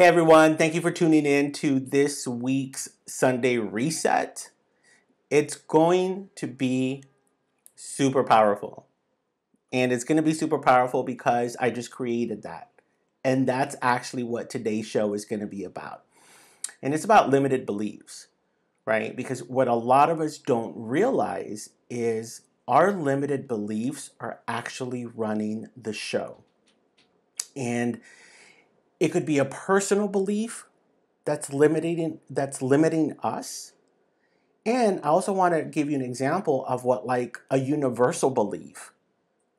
Hey everyone, thank you for tuning in to this week's Sunday Reset. It's going to be super powerful. And it's going to be super powerful because I just created that. And that's actually what today's show is going to be about. And it's about limited beliefs, right? Because what a lot of us don't realize is our limited beliefs are actually running the show. And it could be a personal belief that's limiting us. And I also want to give you an example of what like a universal belief,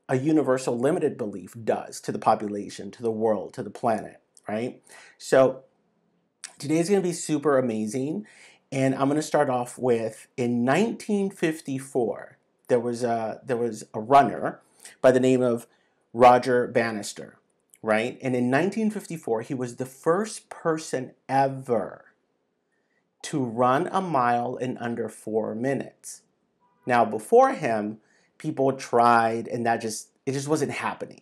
a universal limited belief does to the population, to the world, to the planet, right? So today's going to be super amazing. And I'm going to start off with in 1954, there was a runner by the name of Roger Bannister, right? And in 1954, he was the first person ever to run a mile in under 4 minutes. Now, before him, people tried and it just wasn't happening.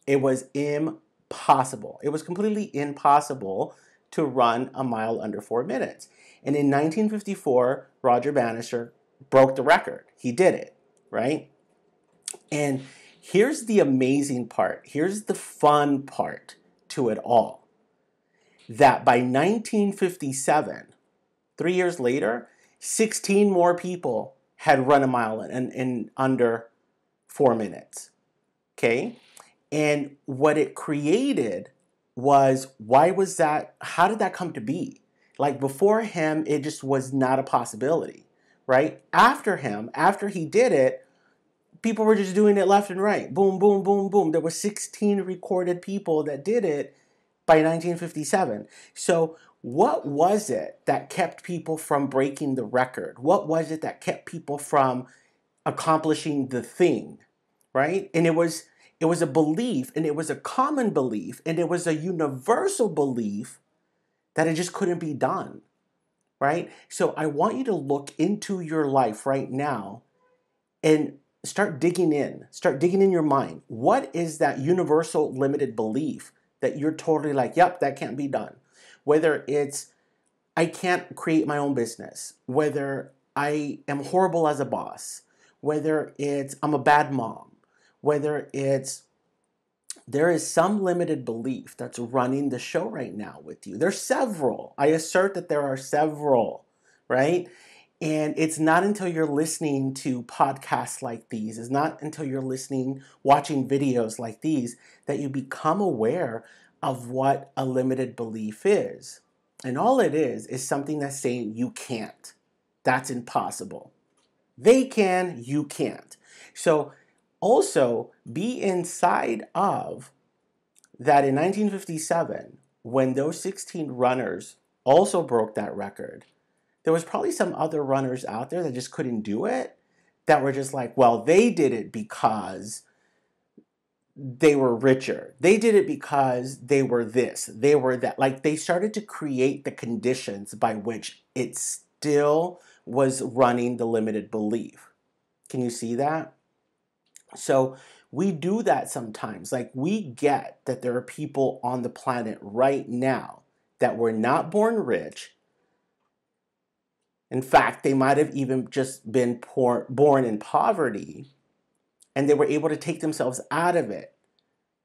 It was impossible. It was completely impossible to run a mile under 4 minutes. And in 1954, Roger Bannister broke the record. He did it, right? And here's the amazing part. Here's the fun part to it all. That by 1957, 3 years later, 16 more people had run a mile in under 4 minutes. Okay? And what it created was, why was that? How did that come to be? Like before him, it just was not a possibility, right? After him, after he did it, people were just doing it left and right. Boom, boom, boom, boom. There were 16 recorded people that did it by 1957. So what was it that kept people from breaking the record? What was it that kept people from accomplishing the thing, right? And it was a belief, and it was a common belief, and it was a universal belief that it just couldn't be done, right? So I want you to look into your life right now and start digging in your mind. What is that universal limited belief that you're totally like, yep, that can't be done? Whether it's, I can't create my own business, whether I am horrible as a boss, whether it's, I'm a bad mom, whether it's, there is some limited belief that's running the show right now with you. There's several. I assert that there are several, right? And it's not until you're listening to podcasts like these, it's not until you're watching videos like these, that you become aware of what a limited belief is. And all it is something that's saying you can't. That's impossible. They can, you can't. So also be inside of that in 1957, when those 16 runners also broke that record, there was probably some other runners out there that just couldn't do it, that were just like, well, they did it because they were richer. They did it because they were this, they were that. Like they started to create the conditions by which it still was running the limited belief. Can you see that? So we do that sometimes. Like we get that there are people on the planet right now that were not born rich. In fact, they might have even just been born in poverty, and they were able to take themselves out of it.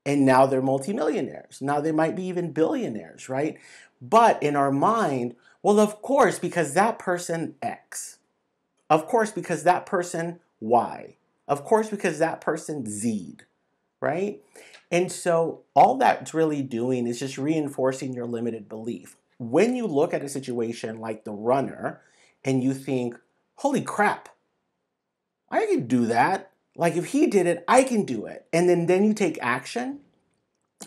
And now they're multimillionaires. Now they might be even billionaires, right? But in our mind, well, of course, because that person X. Of course, because that person Y. Of course, because that person Z'd, right? And so all that's really doing is just reinforcing your limited belief. When you look at a situation like the runner and you think, holy crap, I can do that. Like if he did it, I can do it. And then you take action,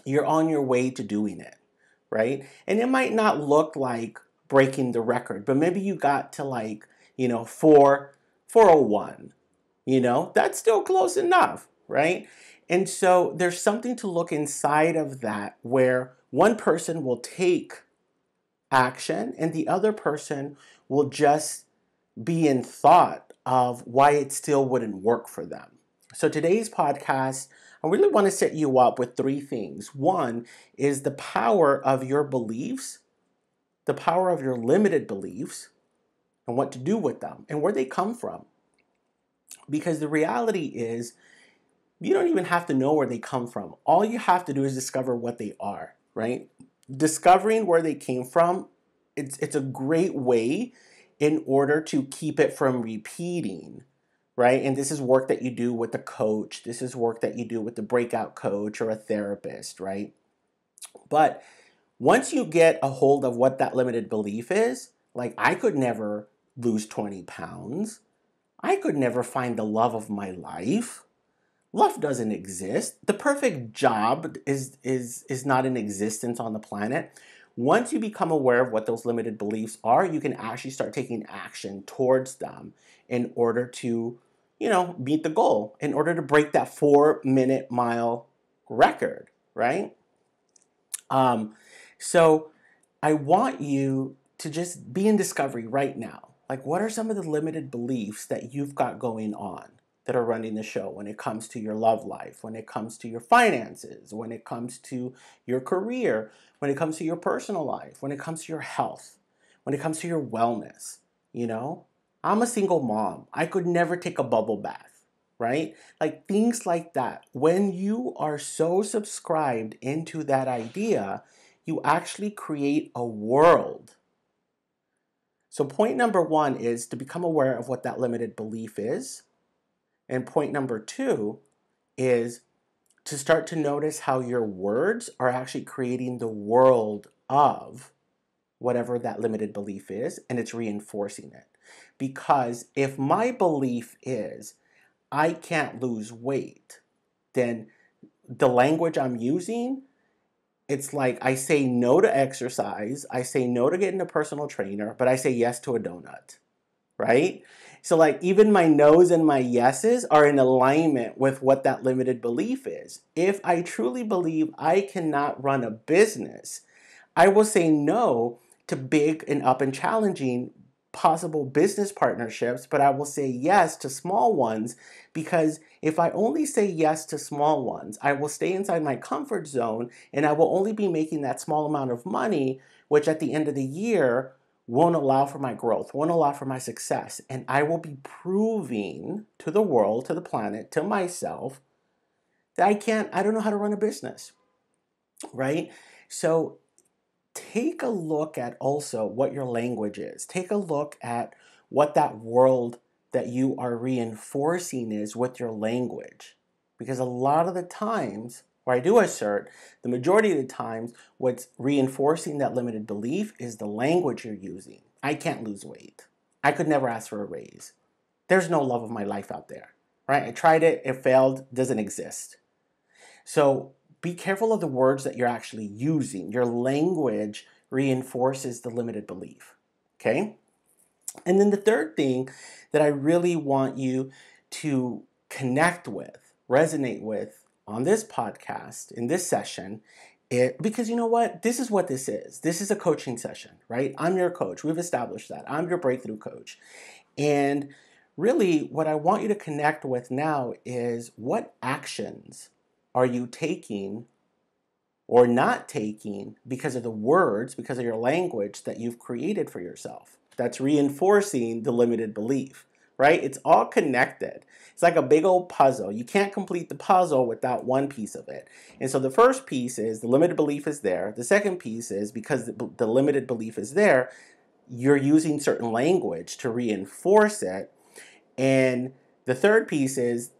you're on your way to doing it, right? And it might not look like breaking the record, but maybe you got to like, 401, that's still close enough, right? And so there's something to look inside of that where one person will take action and the other person will just be in thought of why it still wouldn't work for them. So today's podcast, I really want to set you up with three things. One is the power of your beliefs, the power of your limited beliefs, and what to do with them and where they come from. Because the reality is, you don't even have to know where they come from. All you have to do is discover what they are, right? Discovering where they came from, it's a great way in order to keep it from repeating, right? And this is work that you do with a coach. This is work that you do with the breakout coach or a therapist, right? But once you get a hold of what that limited belief is, like I could never lose 20 pounds. I could never find the love of my life. Love doesn't exist. The perfect job is not in existence on the planet. Once you become aware of what those limited beliefs are, you can actually start taking action towards them in order to, meet the goal, in order to break that 4-minute mile record, right? So I want you to just be in discovery right now. Like, what are some of the limited beliefs that you've got going on that are running the show when it comes to your love life, when it comes to your finances, when it comes to your career, when it comes to your personal life, when it comes to your health, when it comes to your wellness? I'm a single mom. I could never take a bubble bath, right? Like things like that. When you are so subscribed into that idea, you actually create a world. So point number one is to become aware of what that limited belief is. And point number two is to start to notice how your words are actually creating the world of whatever that limited belief is, and it's reinforcing it. Because if my belief is I can't lose weight, then the language I'm using, it's like I say no to exercise, I say no to getting a personal trainer, but I say yes to a donut, right? So like even my no's and my yeses are in alignment with what that limited belief is. If I truly believe I cannot run a business, I will say no to big and up and challenging possible business partnerships, but I will say yes to small ones, because if I only say yes to small ones, I will stay inside my comfort zone and I will only be making that small amount of money, which at the end of the year won't allow for my growth, won't allow for my success. And I will be proving to the world, to the planet, to myself that I don't know how to run a business, right? So take a look at also what your language is. Take a look at what that world that you are reinforcing is with your language. Because a lot of the times, or I do assert, the majority of the times, what's reinforcing that limited belief is the language you're using. I can't lose weight. I could never ask for a raise. There's no love of my life out there, right? I tried it, it failed, doesn't exist. So be careful of the words that you're actually using. Your language reinforces the limited belief, okay? And then the third thing that I really want you to connect with, resonate with on this podcast, in this session, because you know what? This is what this is. This is a coaching session, right? I'm your coach. We've established that. I'm your breakthrough coach. And really, what I want you to connect with now is what actions are you taking or not taking because of the words, because of your language that you've created for yourself that's reinforcing the limited belief, right? It's all connected. It's like a big old puzzle. You can't complete the puzzle without one piece of it. And so the first piece is the limited belief is there. The second piece is because the limited belief is there, you're using certain language to reinforce it. And the third piece is,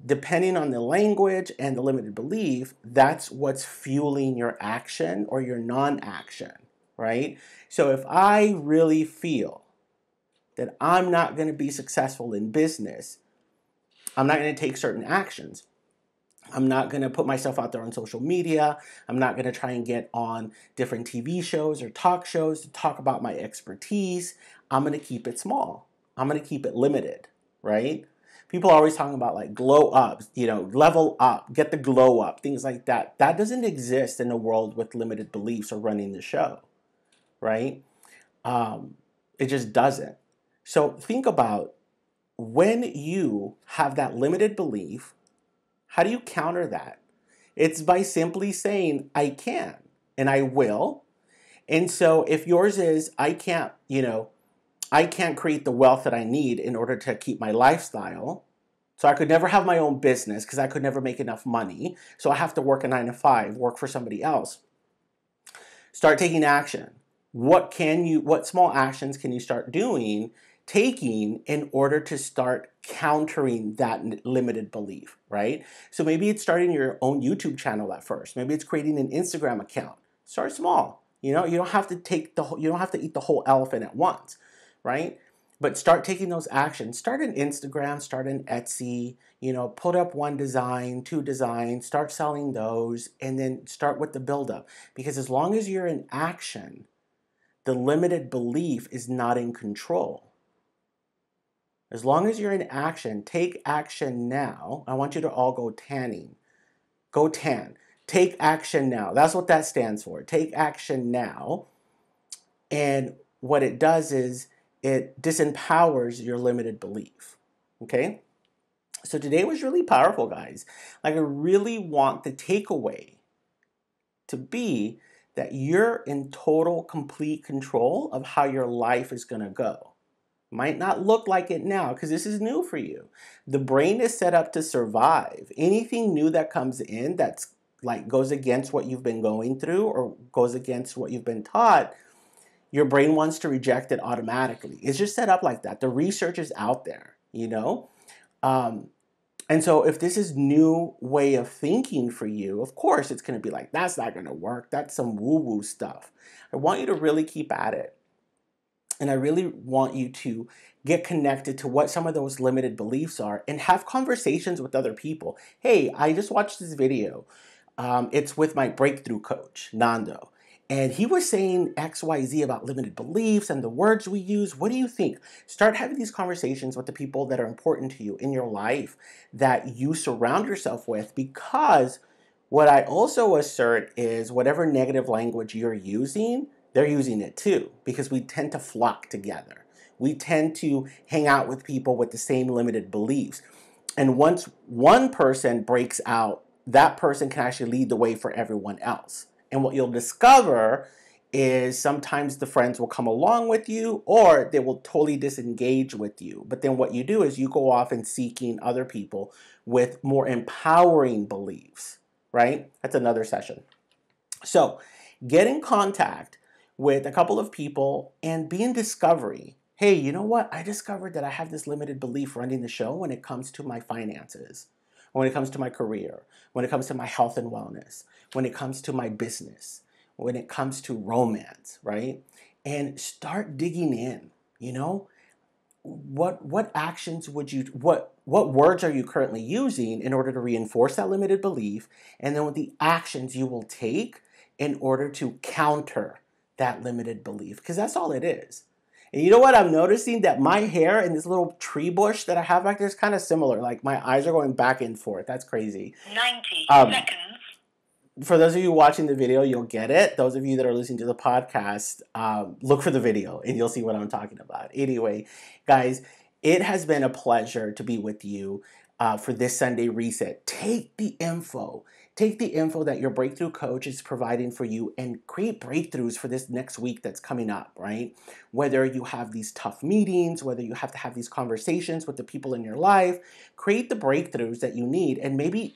depending on the language and the limited belief, that's what's fueling your action or your non-action, right? So if I really feel that I'm not going to be successful in business, I'm not going to take certain actions. I'm not going to put myself out there on social media. I'm not going to try and get on different TV shows or talk shows to talk about my expertise. I'm going to keep it small. I'm going to keep it limited, right? People are always talking about like glow up, level up, get the glow up, things like that. That doesn't exist in a world with limited beliefs or running the show, right? It just doesn't. So think about when you have that limited belief, How do you counter that? It's by simply saying, I can and I will. And so if yours is, I can't create the wealth that I need in order to keep my lifestyle. So I could never have my own business because I could never make enough money. So I have to work a 9 to 5, work for somebody else. Start taking action. What small actions can you start taking in order to start countering that limited belief, right? So maybe it's starting your own YouTube channel at first. Maybe it's creating an Instagram account. Start small. You don't have to eat the whole elephant at once, right? But start taking those actions. Start an Instagram, start an Etsy, put up 1 design, 2 designs, start selling those, and then start with the buildup. Because as long as you're in action, the limited belief is not in control. As long as you're in action, take action now. I want you to all go tanning. Go tan. Take action now. That's what that stands for. Take action now. And what it does is it disempowers your limited belief. Okay? So today was really powerful, guys. Like, I really want the takeaway to be that you're in total, complete control of how your life is going to go. Might not look like it now because this is new for you. The brain is set up to survive. Anything new that comes in that's like goes against what you've been going through or goes against what you've been taught, your brain wants to reject it automatically. It's just set up like that. The research is out there, And so if this is new way of thinking for you, of course it's going to be like, that's not going to work. That's some woo-woo stuff. I want you to really keep at it. And I really want you to get connected to what some of those limited beliefs are and have conversations with other people. Hey, I just watched this video. It's with my breakthrough coach, Nando. And he was saying XYZ about limited beliefs and the words we use. What do you think? Start having these conversations with the people that are important to you in your life that you surround yourself with, because what I also assert is whatever negative language you're using, they're using it too, because we tend to flock together. We tend to hang out with people with the same limited beliefs. And once one person breaks out, that person can actually lead the way for everyone else. And what you'll discover is sometimes the friends will come along with you or they will totally disengage with you. But then what you do is you go off and seeking other people with more empowering beliefs, right? That's another session. So get in contact with a couple of people and be in discovery. Hey, you know what? I discovered that I have this limited belief running the show when it comes to my finances, when it comes to my career, when it comes to my health and wellness, when it comes to my business, when it comes to romance, right? And start digging in, what actions what words are you currently using in order to reinforce that limited belief? And then what the actions you will take in order to counter that limited belief, because that's all it is. And you know what? I'm noticing that my hair and this little tree bush that I have back there is kind of similar. Like my eyes are going back and forth. That's crazy. 90 seconds. For those of you watching the video, you'll get it. Those of you that are listening to the podcast, look for the video and you'll see what I'm talking about. Anyway, guys, it has been a pleasure to be with you for this Sunday Reset. Take the info. Take the info that your breakthrough coach is providing for you and create breakthroughs for this next week that's coming up, right? Whether you have these tough meetings, whether you have to have these conversations with the people in your life, create the breakthroughs that you need. And maybe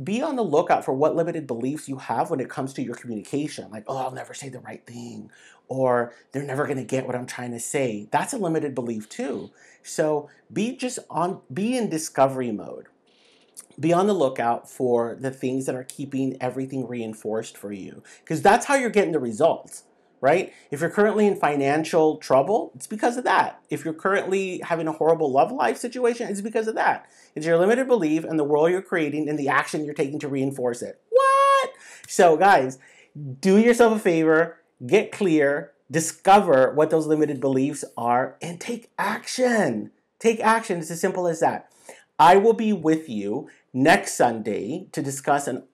be on the lookout for what limited beliefs you have when it comes to your communication. Like, oh, I'll never say the right thing, or they're never going to get what I'm trying to say. That's a limited belief too. So be in discovery mode. Be on the lookout for the things that are keeping everything reinforced for you, because that's how you're getting the results, right? If you're currently in financial trouble, it's because of that. If you're currently having a horrible love life situation, it's because of that. It's your limited belief and the world you're creating and the action you're taking to reinforce it. What? So guys, do yourself a favor, get clear, discover what those limited beliefs are, and take action. Take action. It's as simple as that. I will be with you next Sunday to discuss an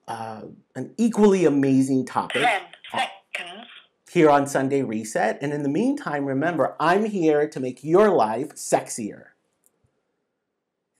equally amazing topic 10 seconds. Here on Sunday Reset. And in the meantime, remember, I'm here to make your life sexier.